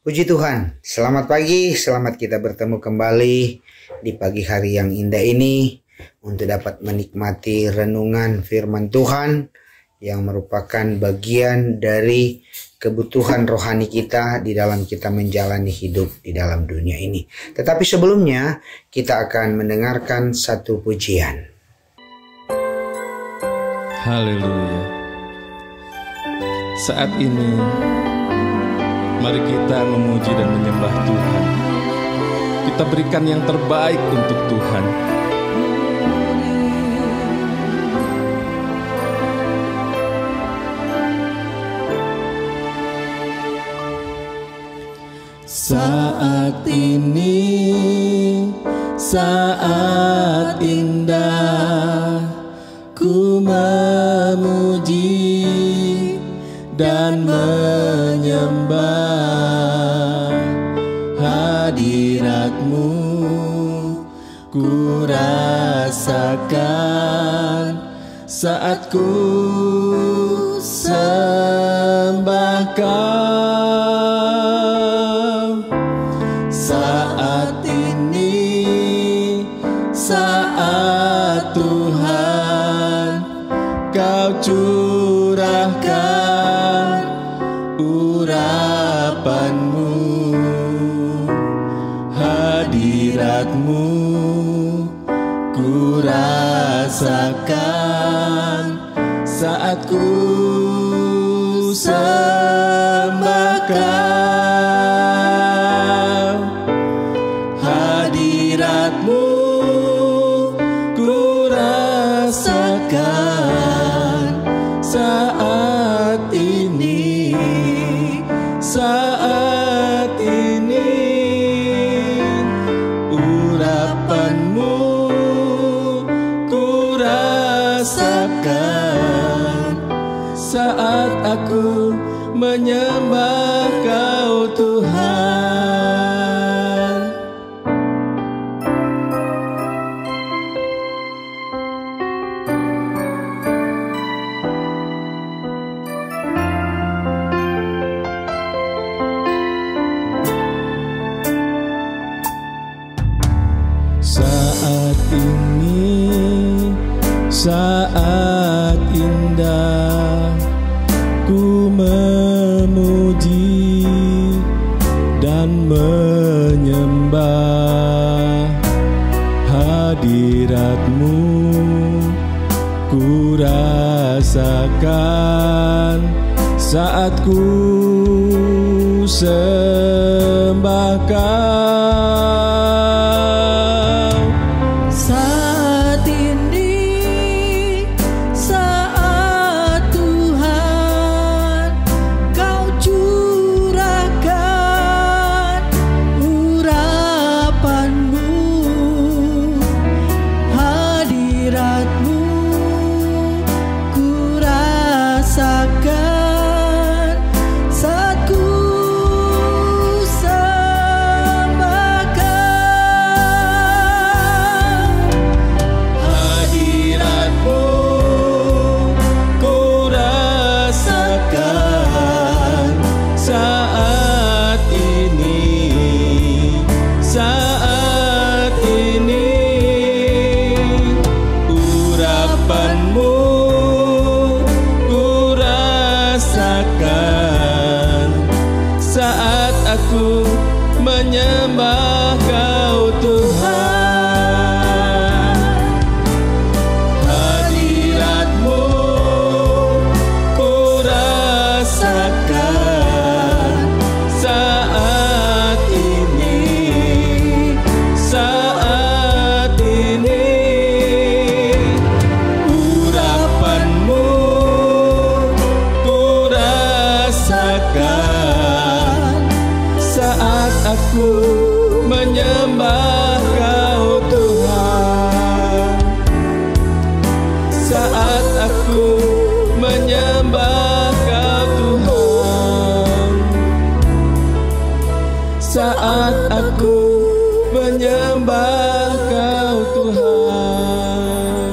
Puji Tuhan, selamat pagi, selamat kita bertemu kembali di pagi hari yang indah ini untuk dapat menikmati renungan firman Tuhan yang merupakan bagian dari kebutuhan rohani kita di dalam kita menjalani hidup di dalam dunia ini. Tetapi sebelumnya kita akan mendengarkan satu pujian. Haleluya. Saat ini mari kita memuji dan menyembah Tuhan. Kita berikan yang terbaik untuk Tuhan. Saat ini, saat indah, ku memuji dan menyembah hadirat-Mu. Ku rasakan saat ku sembah Kau. Saat ini, saat Tuhan Kau curahkan urapan-Mu, hadirat-Mu ku rasakan saat ku sembah Kau. Hadirat-Mu ku rasakan saat ini, saat ini. Urapan-Mu ku rasakan saat aku menyembah Kau Tuhan. Saat ini, saat indah, ku memuji dan menyembah hadirat-Mu. Ku rasakan saat ku sembah Kau. Saat ini, saat Tuhan Kau curahkan urapan-Mu, hadirat-Mu ku rasakan saat ku sembah Kau. Hadirat-Mu ku rasakan saat ini, saat ini. Urapan-Mu ku rasakan saat aku menyembah Kau Tuhan. Hadirat-Mu ku rasakan saat ini, saat ini. Urapan-Mu ku rasakan saat aku menyembah Kau Tuhan. Saat aku menyembah Kau Tuhan. Saat aku menyembah Kau Tuhan.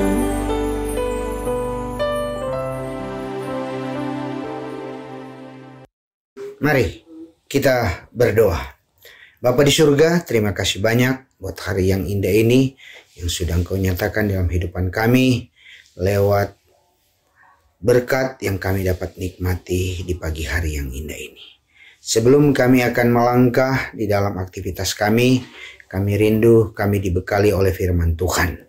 Mari Kita berdoa. Bapa di surga, terima kasih banyak buat hari yang indah ini yang sudah Engkau nyatakan dalam kehidupan kami lewat berkat yang kami dapat nikmati di pagi hari yang indah ini. Sebelum kami akan melangkah di dalam aktivitas kami rindu kami dibekali oleh firman Tuhan.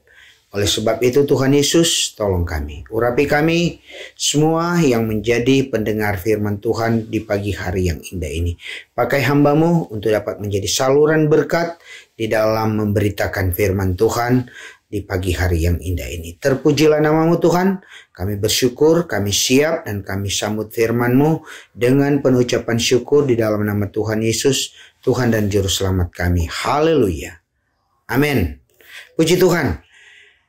Oleh sebab itu Tuhan Yesus, tolong kami, urapi kami semua yang menjadi pendengar firman Tuhan di pagi hari yang indah ini. Pakai hamba-Mu untuk dapat menjadi saluran berkat di dalam memberitakan firman Tuhan di pagi hari yang indah ini. Terpujilah nama-Mu Tuhan, kami bersyukur, kami siap dan kami sambut firman-Mu dengan penuh ucapan syukur di dalam nama Tuhan Yesus, Tuhan dan Juru Selamat kami. Haleluya. Amin. Puji Tuhan.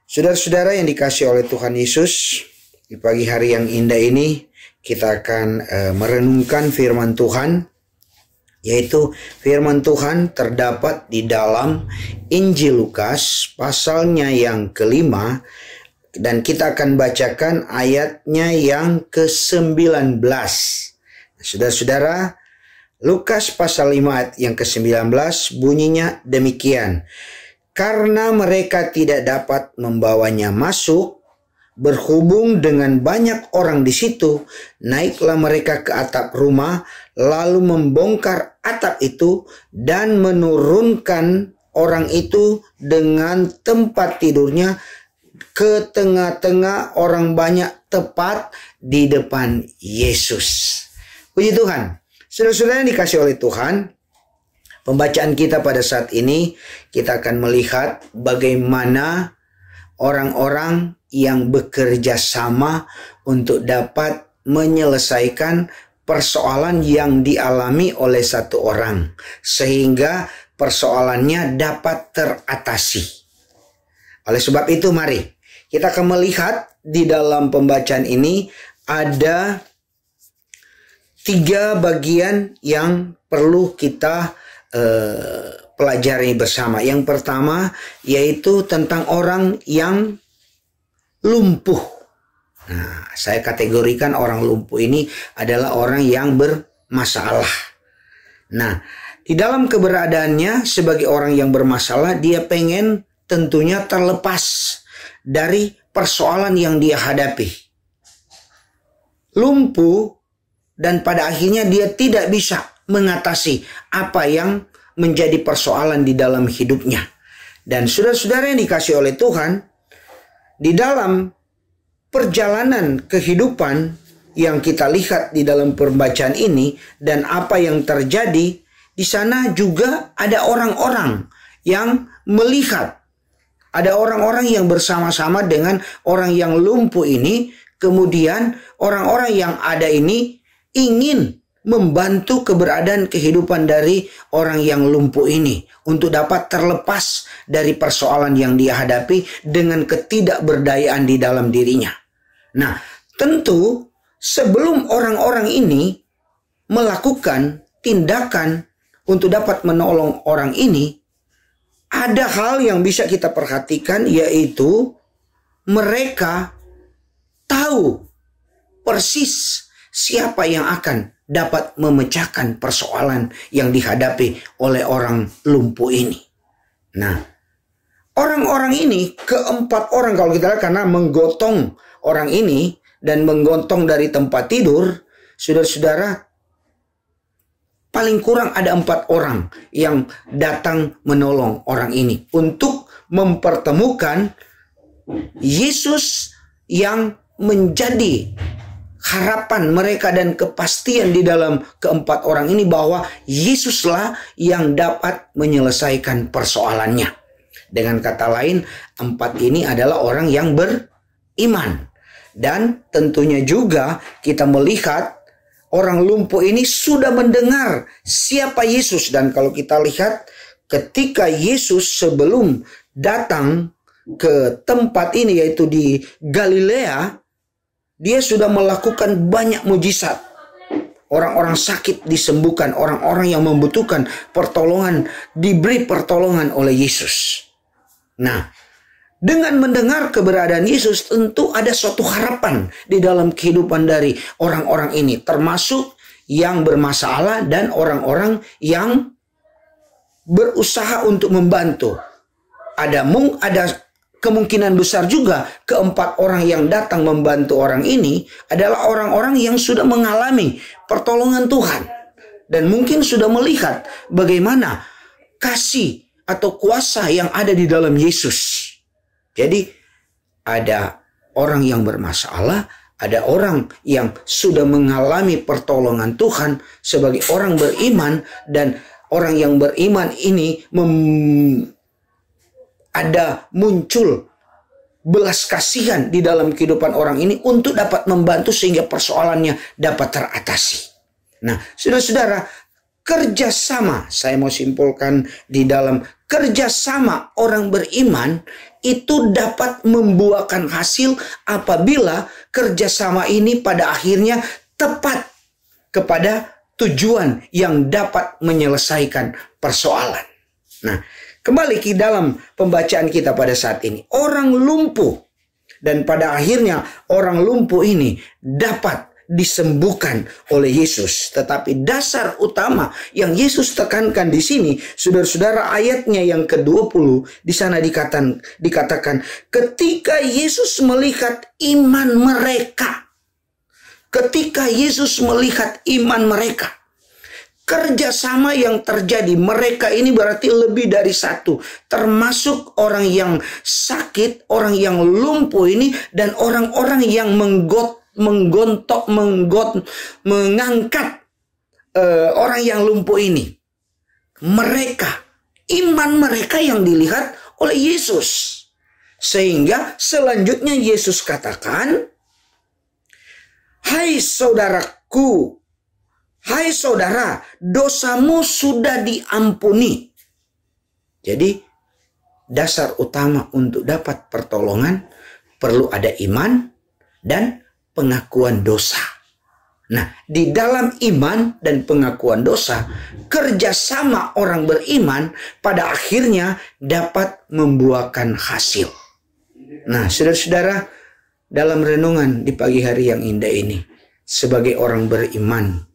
Saudara-saudara yang dikasihi oleh Tuhan Yesus, di pagi hari yang indah ini kita akan merenungkan firman Tuhan, yaitu firman Tuhan terdapat di dalam Injil Lukas pasalnya yang ke-5, dan kita akan bacakan ayatnya yang ke-19. Saudara-saudara, Lukas pasal 5 ayat yang ke-19 bunyinya demikian. Karena mereka tidak dapat membawanya masuk, berhubung dengan banyak orang di situ, naiklah mereka ke atap rumah, lalu membongkar atap itu dan menurunkan orang itu dengan tempat tidurnya ke tengah-tengah orang banyak, tepat di depan Yesus. Puji Tuhan. Saudara-saudara yang dikasihi oleh Tuhan, pembacaan kita pada saat ini, kita akan melihat bagaimana orang-orang yang bekerja sama untuk dapat menyelesaikan persoalan yang dialami oleh satu orang, sehingga persoalannya dapat teratasi. Oleh sebab itu, mari kita akan melihat di dalam pembacaan ini ada 3 bagian yang perlu kita pelajari bersama. Yang pertama yaitu tentang orang yang lumpuh. Nah, saya kategorikan orang lumpuh ini adalah orang yang bermasalah. Nah, di dalam keberadaannya sebagai orang yang bermasalah, dia pengen tentunya terlepas dari persoalan yang dia hadapi. Lumpuh, dan pada akhirnya dia tidak bisa mengatasi apa yang menjadi persoalan di dalam hidupnya. Dan saudara-saudara yang dikasihi oleh Tuhan, di dalam perjalanan kehidupan yang kita lihat di dalam pembacaan ini dan apa yang terjadi, di sana juga ada orang-orang yang melihat, ada orang-orang yang bersama-sama dengan orang yang lumpuh ini, kemudian orang-orang yang ada ini ingin membantu keberadaan kehidupan dari orang yang lumpuh ini untuk dapat terlepas dari persoalan yang dia hadapi dengan ketidakberdayaan di dalam dirinya. Nah, tentu sebelum orang-orang ini melakukan tindakan untuk dapat menolong orang ini, ada hal yang bisa kita perhatikan, yaitu mereka tahu persis siapa yang akan dapat memecahkan persoalan yang dihadapi oleh orang lumpuh ini. Nah, orang-orang ini, keempat orang kalau kita lihat, karena menggotong orang ini dan menggotong dari tempat tidur, saudara-saudara, paling kurang ada 4 orang yang datang menolong orang ini untuk mempertemukan Yesus yang menjadi harapan mereka dan kepastian di dalam keempat orang ini bahwa Yesuslah yang dapat menyelesaikan persoalannya. Dengan kata lain, 4 ini adalah orang yang beriman. Dan tentunya juga kita melihat orang lumpuh ini sudah mendengar siapa Yesus. Dan kalau kita lihat ketika Yesus sebelum datang ke tempat ini, yaitu di Galilea, dia sudah melakukan banyak mujizat. Orang-orang sakit disembuhkan, orang-orang yang membutuhkan pertolongan diberi pertolongan oleh Yesus. Nah, dengan mendengar keberadaan Yesus, tentu ada suatu harapan di dalam kehidupan dari orang-orang ini, termasuk yang bermasalah dan orang-orang yang berusaha untuk membantu. Ada kemungkinan besar juga keempat orang yang datang membantu orang ini adalah orang-orang yang sudah mengalami pertolongan Tuhan. Dan mungkin sudah melihat bagaimana kasih atau kuasa yang ada di dalam Yesus. Jadi ada orang yang bermasalah, ada orang yang sudah mengalami pertolongan Tuhan sebagai orang beriman, dan orang yang beriman ini ada muncul belas kasihan di dalam kehidupan orang ini untuk dapat membantu sehingga persoalannya dapat teratasi. Nah, saudara-saudara, kerjasama, saya mau simpulkan di dalam kerjasama orang beriman itu dapat membuahkan hasil apabila kerjasama ini pada akhirnya tepat kepada tujuan yang dapat menyelesaikan persoalan. Nah, kembali ke dalam pembacaan kita pada saat ini. Orang lumpuh, dan pada akhirnya orang lumpuh ini dapat disembuhkan oleh Yesus. Tetapi dasar utama yang Yesus tekankan di sini, saudara-saudara, ayatnya yang ke-20 di sana dikatakan ketika Yesus melihat iman mereka. Ketika Yesus melihat iman mereka, kerjasama yang terjadi, mereka ini berarti lebih dari satu, termasuk orang yang sakit, orang yang lumpuh ini, dan orang-orang yang mengangkat orang yang lumpuh ini. Mereka, iman mereka yang dilihat oleh Yesus. Sehingga selanjutnya Yesus katakan, "Hai saudaraku, hai saudara, dosamu sudah diampuni." Jadi dasar utama untuk dapat pertolongan perlu ada iman dan pengakuan dosa. Nah, di dalam iman dan pengakuan dosa, kerjasama orang beriman pada akhirnya dapat membuahkan hasil. Nah, saudara-saudara, dalam renungan di pagi hari yang indah ini, sebagai orang beriman,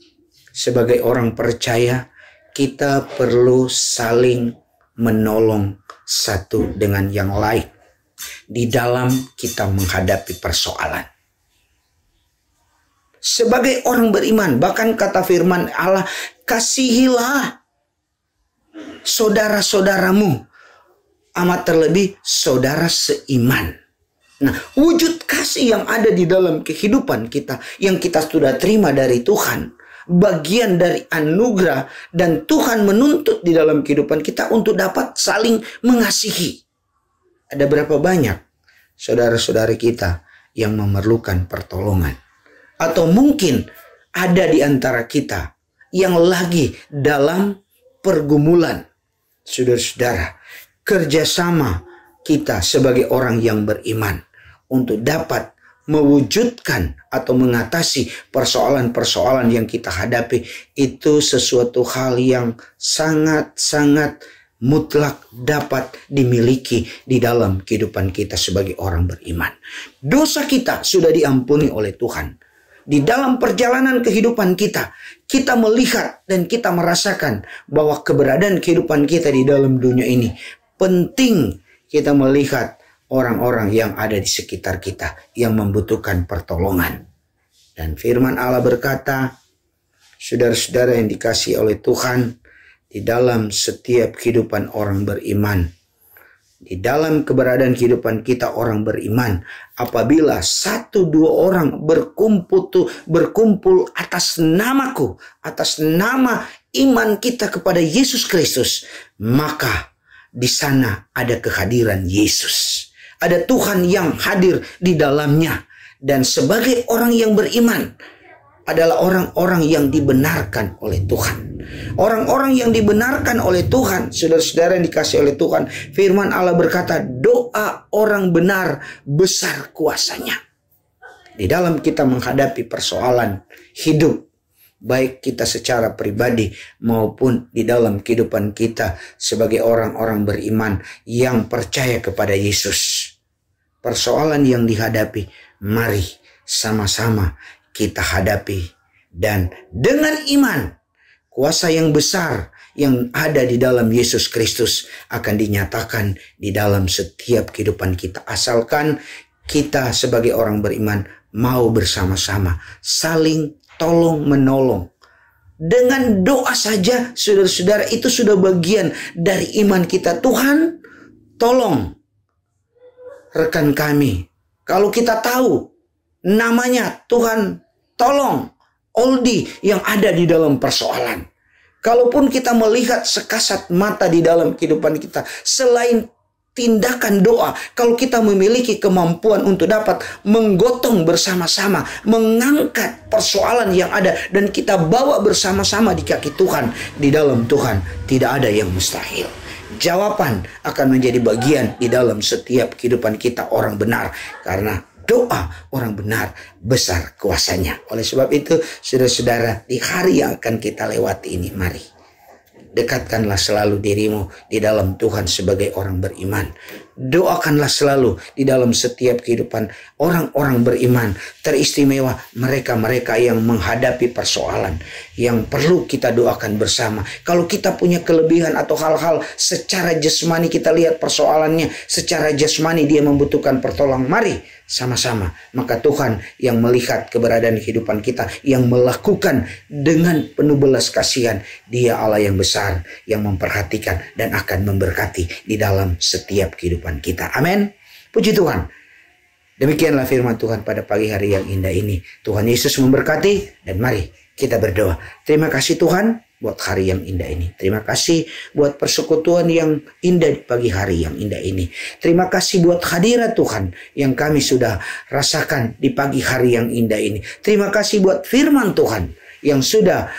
sebagai orang percaya, kita perlu saling menolong satu dengan yang lain di dalam kita menghadapi persoalan. Sebagai orang beriman, bahkan kata firman Allah, kasihilah saudara-saudaramu, amat terlebih saudara seiman. Nah, wujud kasih yang ada di dalam kehidupan kita, yang kita sudah terima dari Tuhan, bagian dari anugerah, dan Tuhan menuntut di dalam kehidupan kita untuk dapat saling mengasihi. Ada berapa banyak saudara-saudari kita yang memerlukan pertolongan? Atau mungkin ada di antara kita yang lagi dalam pergumulan. Saudara-saudara, kerjasama kita sebagai orang yang beriman untuk dapat mewujudkan atau mengatasi persoalan-persoalan yang kita hadapi, itu sesuatu hal yang sangat-sangat mutlak dapat dimiliki di dalam kehidupan kita sebagai orang beriman. Dosa kita sudah diampuni oleh Tuhan. Di dalam perjalanan kehidupan kita, kita melihat dan kita merasakan bahwa keberadaan kehidupan kita di dalam dunia ini penting. Kita melihat orang-orang yang ada di sekitar kita yang membutuhkan pertolongan. Dan firman Allah berkata, saudara-saudara yang dikasihi oleh Tuhan, di dalam setiap kehidupan orang beriman, di dalam keberadaan kehidupan kita orang beriman, apabila 1-2 orang berkumpul atas namaku, atas nama iman kita kepada Yesus Kristus, maka di sana ada kehadiran Yesus. Ada Tuhan yang hadir di dalamnya. Dan sebagai orang yang beriman adalah orang-orang yang dibenarkan oleh Tuhan. Orang-orang yang dibenarkan oleh Tuhan, saudara-saudara yang dikasihi oleh Tuhan, firman Allah berkata, doa orang benar besar kuasanya. Di dalam kita menghadapi persoalan hidup, baik kita secara pribadi maupun di dalam kehidupan kita sebagai orang-orang beriman yang percaya kepada Yesus. Persoalan yang dihadapi, mari sama-sama kita hadapi Dan dengan iman, kuasa yang besar yang ada di dalam Yesus Kristus akan dinyatakan di dalam setiap kehidupan kita. Asalkan kita sebagai orang beriman mau bersama-sama saling tolong menolong. Dengan doa saja, saudara-saudara, itu sudah bagian dari iman kita. Tuhan, tolong rekan kami. Kalau kita tahu namanya, Tuhan, tolong Oldi yang ada di dalam persoalan. Kalaupun kita melihat sekasat mata di dalam kehidupan kita, selain tindakan doa, kalau kita memiliki kemampuan untuk dapat menggotong bersama-sama, mengangkat persoalan yang ada, dan kita bawa bersama-sama di kaki Tuhan, di dalam Tuhan, tidak ada yang mustahil. Jawaban akan menjadi bagian di dalam setiap kehidupan kita orang benar, karena doa orang benar besar kuasanya. Oleh sebab itu, saudara-saudara, di hari yang akan kita lewati ini, mari dekatkanlah selalu dirimu di dalam Tuhan sebagai orang beriman. Doakanlah selalu di dalam setiap kehidupan orang-orang beriman, teristimewa mereka-mereka yang menghadapi persoalan yang perlu kita doakan bersama. Kalau kita punya kelebihan atau hal-hal secara jasmani, kita lihat persoalannya secara jasmani, dia membutuhkan pertolongan, mari sama-sama. Maka Tuhan yang melihat keberadaan kehidupan kita, yang melakukan dengan penuh belas kasihan, Dia Allah yang besar, yang memperhatikan dan akan memberkati di dalam setiap kehidupan kita. Amin. Puji Tuhan. Demikianlah firman Tuhan pada pagi hari yang indah ini. Tuhan Yesus memberkati, dan mari kita berdoa. Terima kasih Tuhan buat hari yang indah ini. Terima kasih buat persekutuan yang indah di pagi hari yang indah ini. Terima kasih buat hadirat Tuhan yang kami sudah rasakan di pagi hari yang indah ini. Terima kasih buat firman Tuhan yang sudah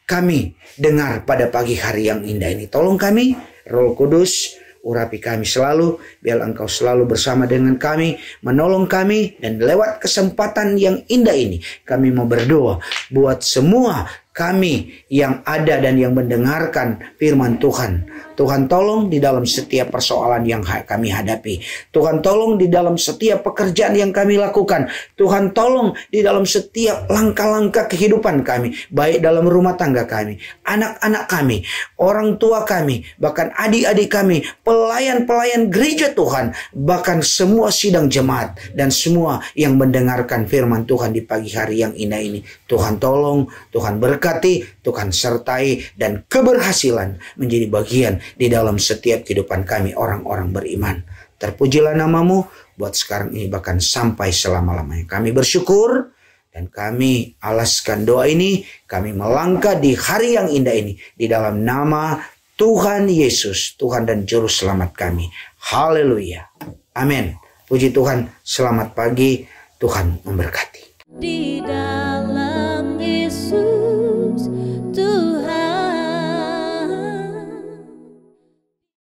kami dengar pada pagi hari yang indah ini. Tolong kami, Roh Kudus, urapi kami selalu, biar Engkau selalu bersama dengan kami, menolong kami, dan lewat kesempatan yang indah ini, kami mau berdoa buat semua kami yang ada dan yang mendengarkan firman Tuhan. Tuhan tolong di dalam setiap persoalan yang kami hadapi. Tuhan tolong di dalam setiap pekerjaan yang kami lakukan. Tuhan tolong di dalam setiap langkah-langkah kehidupan kami. Baik dalam rumah tangga kami, anak-anak kami, orang tua kami, bahkan adik-adik kami, pelayan-pelayan gereja Tuhan, bahkan semua sidang jemaat dan semua yang mendengarkan firman Tuhan di pagi hari yang indah ini. Tuhan tolong, Tuhan berkati, Tuhan sertai, dan keberhasilan menjadi bagian di dalam setiap kehidupan kami orang-orang beriman. Terpujilah namamu buat sekarang ini bahkan sampai selama-lamanya. Kami bersyukur dan kami alaskan doa ini. Kami melangkah di hari yang indah ini di dalam nama Tuhan Yesus, Tuhan dan Juru Selamat kami. Haleluya. Amin. Puji Tuhan. Selamat pagi. Tuhan memberkati.